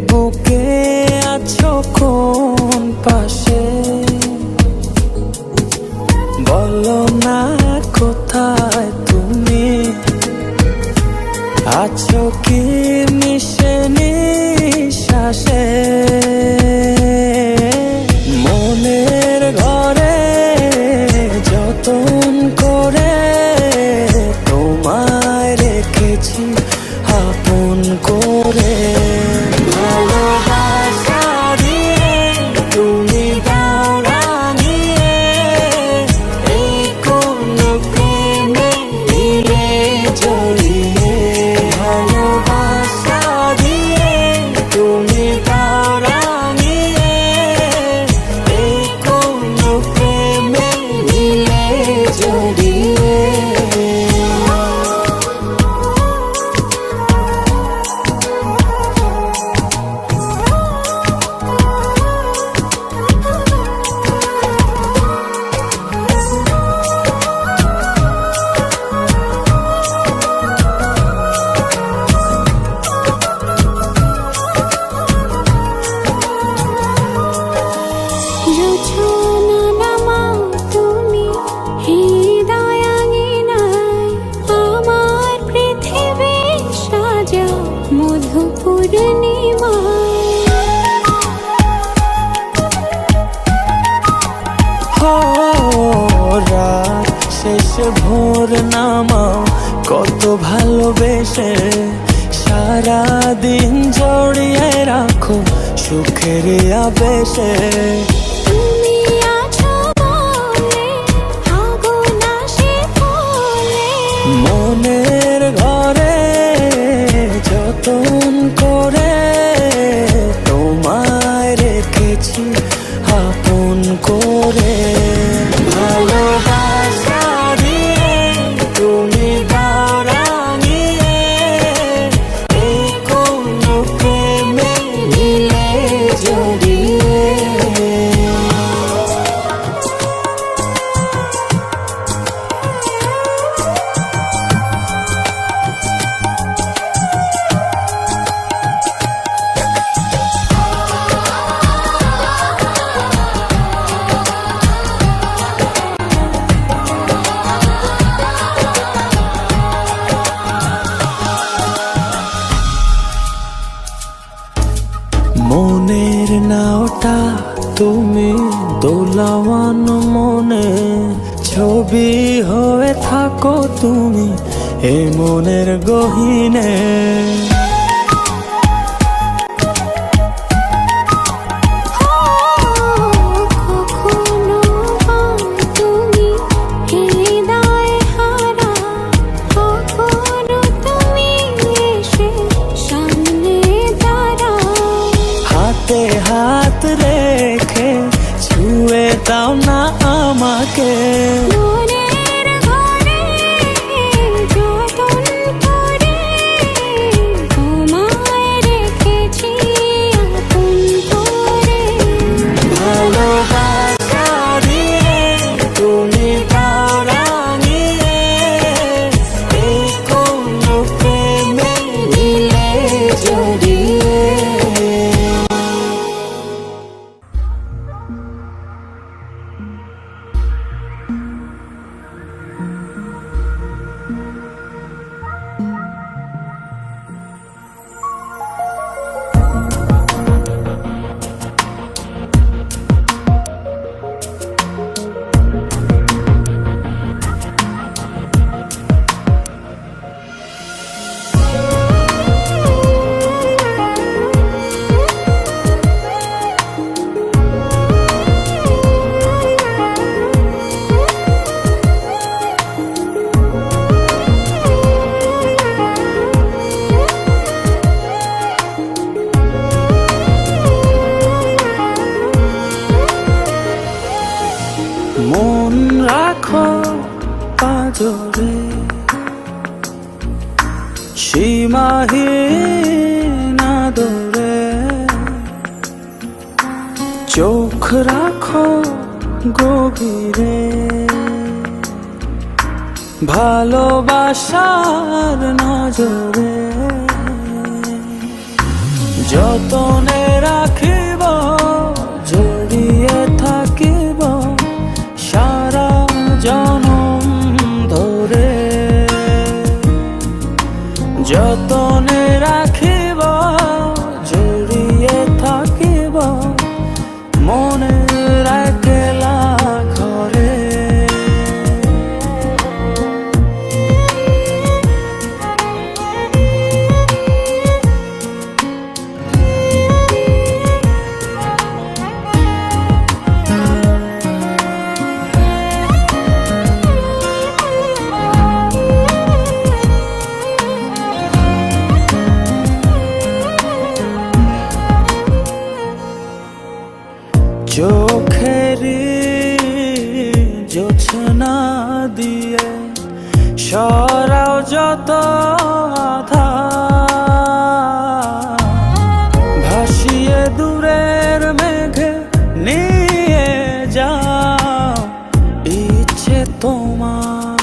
বুকে আছো কোন পাশে, বলো না কোথায় তুমি আছো কি মিশে নিঃশ্বাসে। মনের ঘরে যতন করে তোমায় রেখেছি আপন করে। ভালোবাসা দিয়ে তুমি দাও রাঙিয়ে, এই কোন প্রেমে দিলে জড়িয়ে। ভালোবাসা দিয়ে তুমি দাও রাঙিয়ে, এই কোন প্রেমে দিলে জড়িয়ে। রাত শেষে ভোর নামাও কত ভালোবেসে, সারাদিন জড়িয়ে রাখো সুখের আবেশে। মনের ঘরে যতন করে তোমায় রেখেছি আপন করে। ভালোবাসা দিয়ে তুমি দাও রাঙিয়ে, এই কোন প্রেমে দিলে জড়িয়ে। মনের নাওটা তুমি দোলাওয়ান মনে, ছবি হয়ে থাকো তুমি এ মনের গহীনে। হাত রেখে ছুঁয়ে দাও না আমাকে, মনের ঘরে যতন করে তোমায় রেখেছি আপন করে। ভালোবাসা দিয়ে তুমি দাও রাঙিয়ে, এই কোন প্রেমে দিলে জড়িয়ে। মন রাখো পাজরে, সীমাহীন আদরে, চোখ রাখো গভীরে, ভালোবাসার নজরে। যতনে রাখিব জড়িয়ে থাকিব সারা জনম ধরে, যতনে রাখিব জড়িয়ে থাকিব মনের একলা ঘরে। চোখেরই জোছনা দিয়ে সরাও যত আধার, ভাসিয়ে দূরের মেঘে নিয়ে যাও ইচ্ছে তোমার।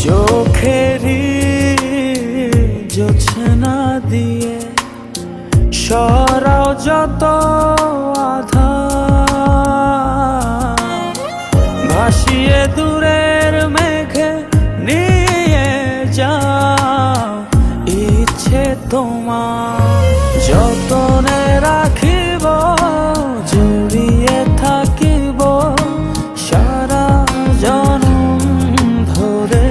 চোখেরই জোছনা দিয়ে সরাও যত আধার, ভাসিয়ে দূরের মেঘে নিয়ে যাও ইচ্ছে তোমার। যতনে রাখিব জড়িয়ে থাকিব সারা জনম ধরে,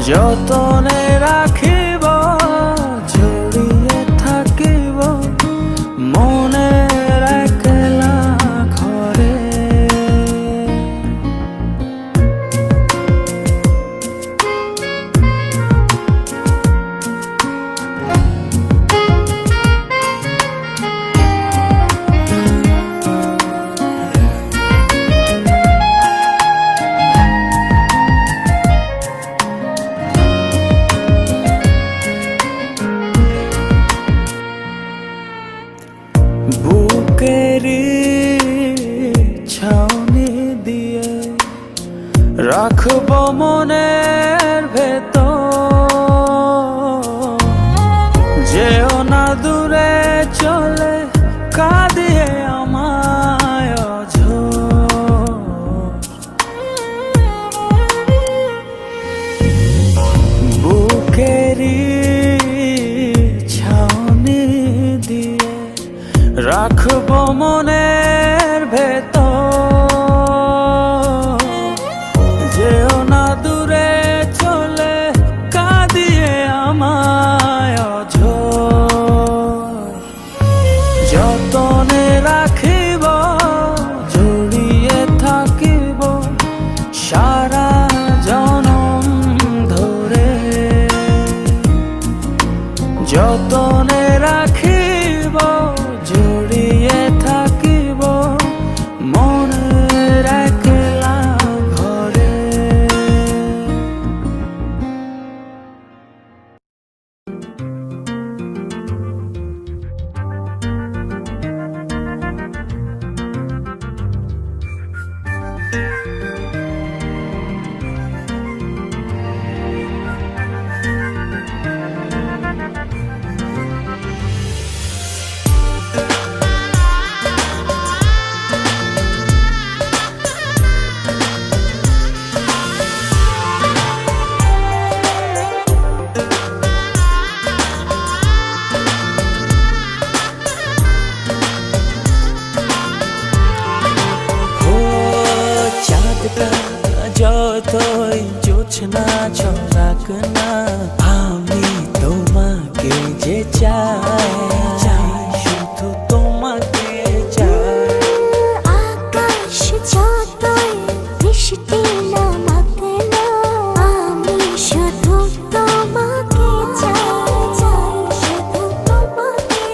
যতনে রাখিব জড়িয়ে থাকিব মনের একলা ঘরে। বুকেরই ছাউনি দিয়ে রাখব মনের ভেতর, যেও না দূরে চলে কাঁদিয়ে আমায় অঝোর। বুকেরই ছাউনি দিয়ে রাখব মনের ভেতর, যেও না দূরে চলে কাঁদিয়ে আমায় অঝোর। যতনে রাখিব জড়িয়ে থাকিব সারা জনম ধরে, যতনে রাখিব জড়িয়ে থাকিব মনের একলা ঘরে। যতই জোছনা ছড়াক না আমি তোমাকে যে চাই, শুধু তোমাকে চাই। আকাশ যতই বৃষ্টি নামাক না আমি শুধু তোমাকে চাই, শুধু তোমাকে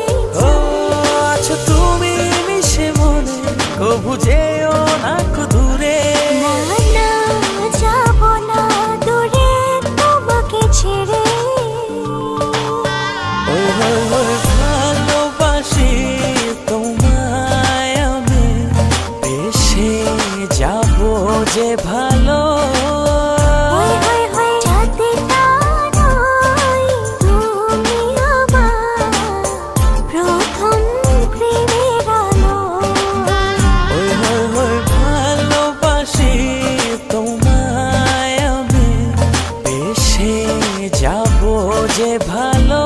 ও আছো তুমি মিশে মনে, কবু যেও না দূরে। ছেড়ে যাবো যে ভালো।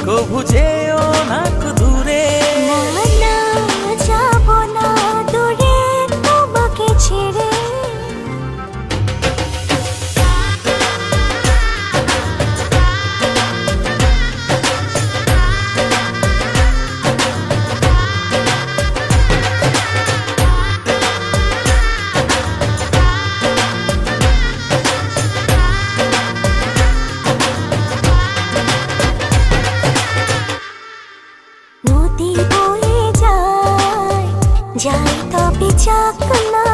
কভু যেও না দূরে, না যাব না দূরে তোমাকে ছেড়ে। নদী বয়ে যায় যাই তবে যাক না,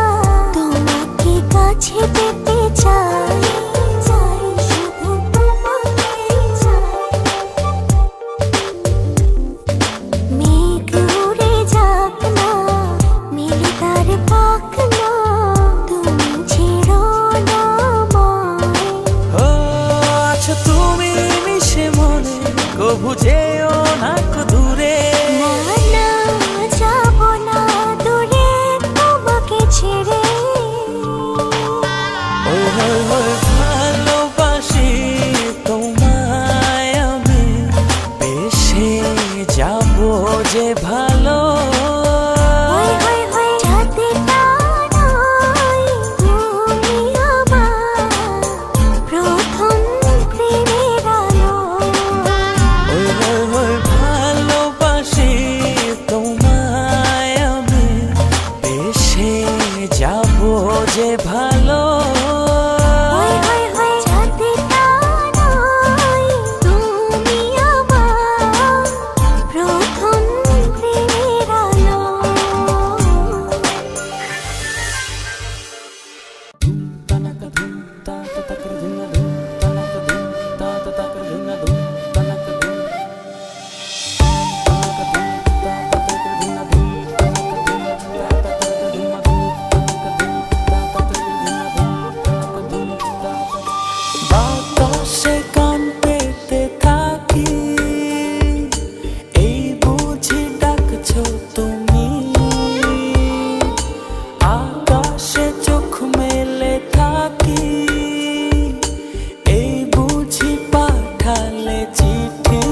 তোমাকে কাছে পেতে চাই, চাই শুধু তোমাকে চাই। মেঘ উড়ে যাক না, মিলে তার পাক না, তুমি ছেড়ো না আমায়। ও আছো তুমি মিশে মনে, কভু যেও না দূরে, না যাব না দূরে তোমাকে ছেড়ে। ওই ওই ওই ভালোবাসি তোমায় আমি, বেশে যাবো যে ভালো। যাবো যে ভালো। তুমি আমার প্রথম প্রেমের আলো। বাতাসে কান পেতে থাকি, এই বুঝি ডাকছো তুমি। আকাশে চোখ মেলে থাকি, এই বুঝি পাঠালে চিঠি।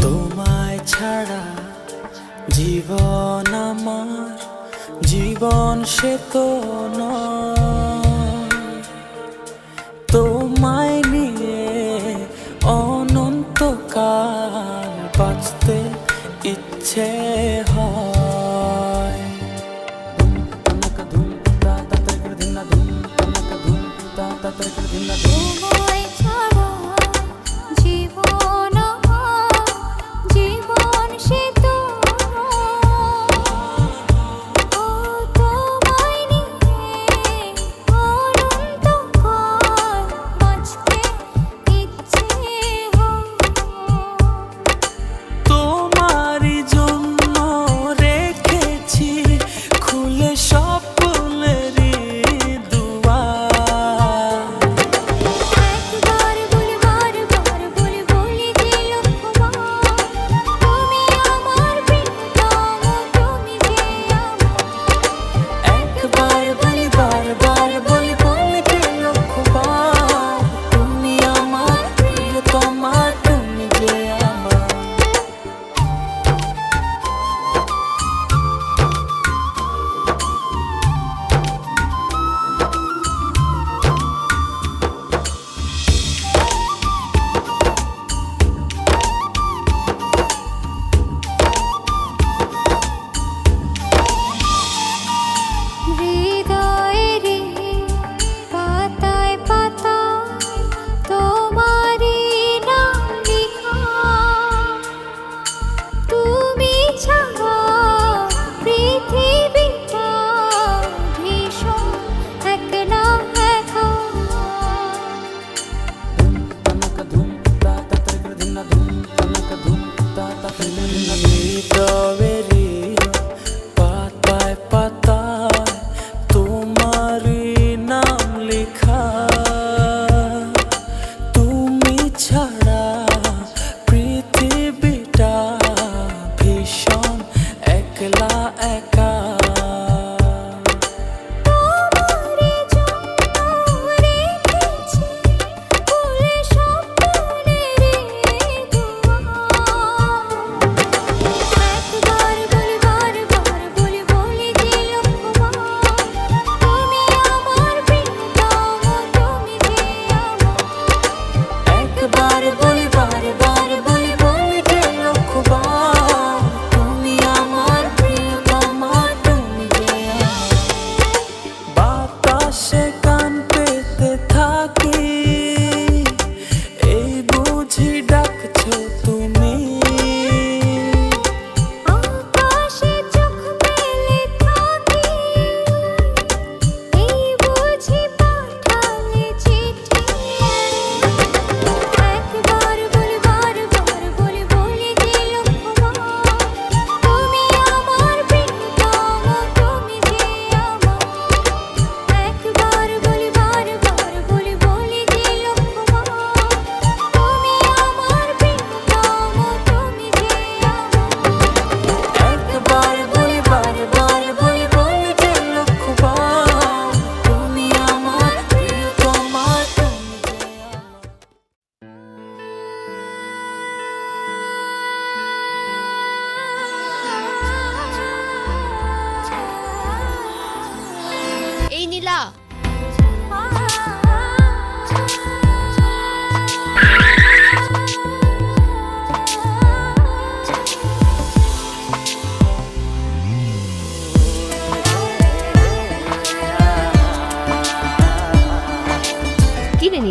তোমায় ছাড়া জীবন আমার, জীবন সে তো নয়। তোমায় নিয়ে অনন্তকাল বাঁচতে ইচ্ছে হয়। তোমায় ছাড়া জীবন আমার, জীবন সে তো নয়।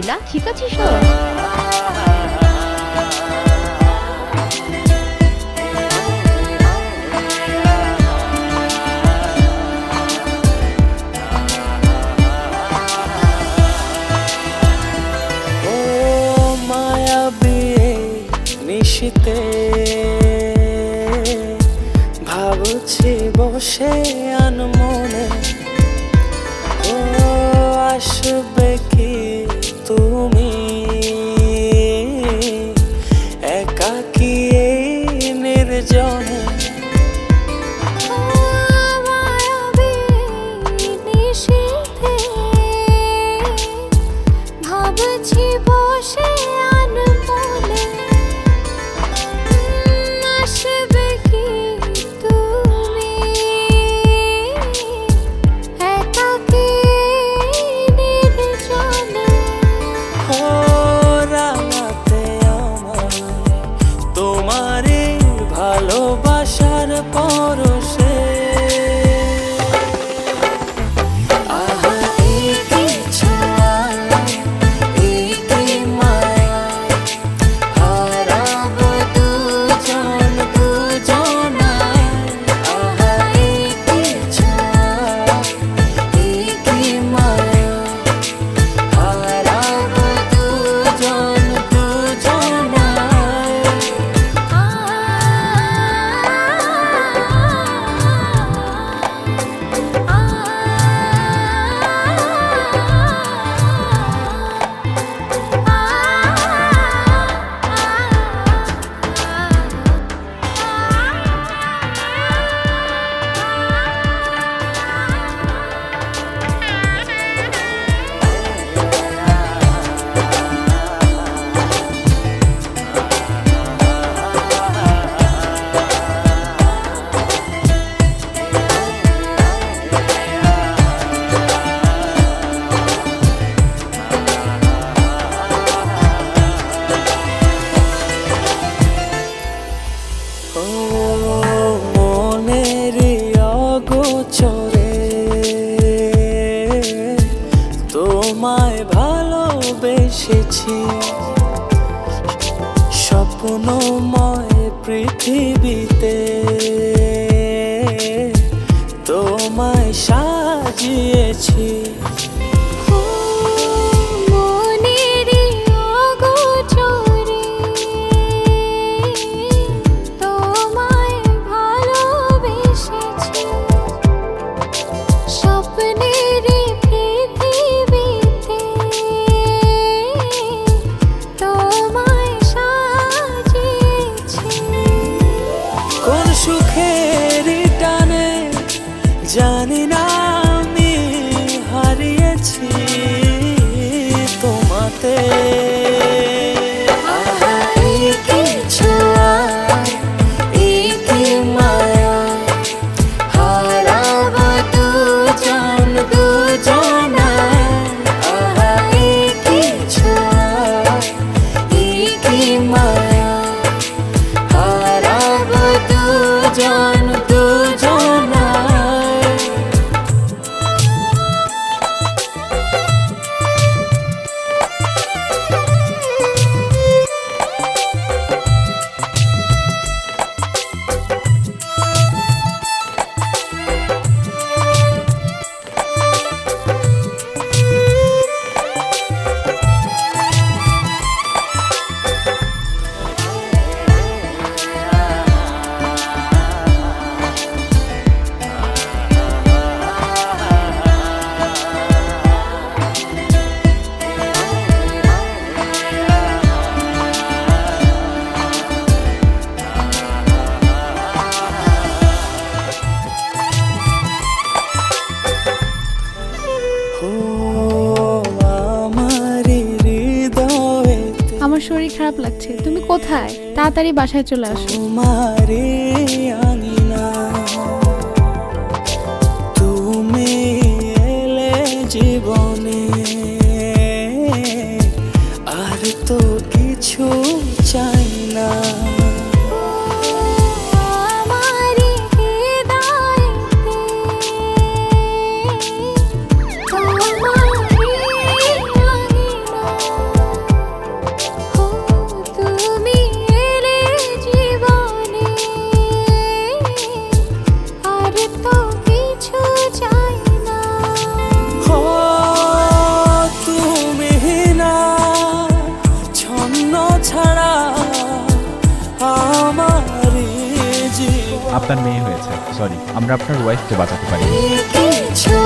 নীলা, ঠিক আছিস তো? ও মায়াবী নিশিতে ভাবছি বসে আনমনে, ও আসবে কি তুমি একাকী এই নির্জনে। মায়াবী নিশীথে ভাবছি বসে আনমনে, আসবে কি তুমি একাকী নির্জনে। ও রাতে আমার তোমারই ভালোবাসার পরশে, আহা এই কি ছোঁয়া, এই কি মায়া, হারাবো দুজন দুজনায়। আহা এই কি ছোঁয়া, এই কি মায়া, হারাবো দুজন দুজনায়। ও মনের অগোচরে তোমায় ভালোবেসেছি, স্বপ্নময় পৃথিবীতে তোমায় সাজিয়েছি। মনেরই অগোচরে তোমায় ভালোবেসেছি, স্বপ্নেরই পৃথিবীতে তোমায় সাজিয়েছি। কোন সুখের টানে জানি না আমি হারিয়েছি তোমাতে। আহা এই কি ছোঁয়া, এই কি মায়া, হারাবো দুজন দুজনায়। আহা এই কি ছোঁয়া, এই কি মায়া, হারাবো দুজন দুজনায়। আমার শরীর খারাপ লাগছে, তুমি কোথায়? তাড়াতাড়ি বাসায় চলে আসো। তোমারে আঙিনা তুমি এলে জীবনে, আর তো কিছু চাই না। সরি, আমরা আপনার ওয়াইফকে বাঁচাতে পারি। কিছু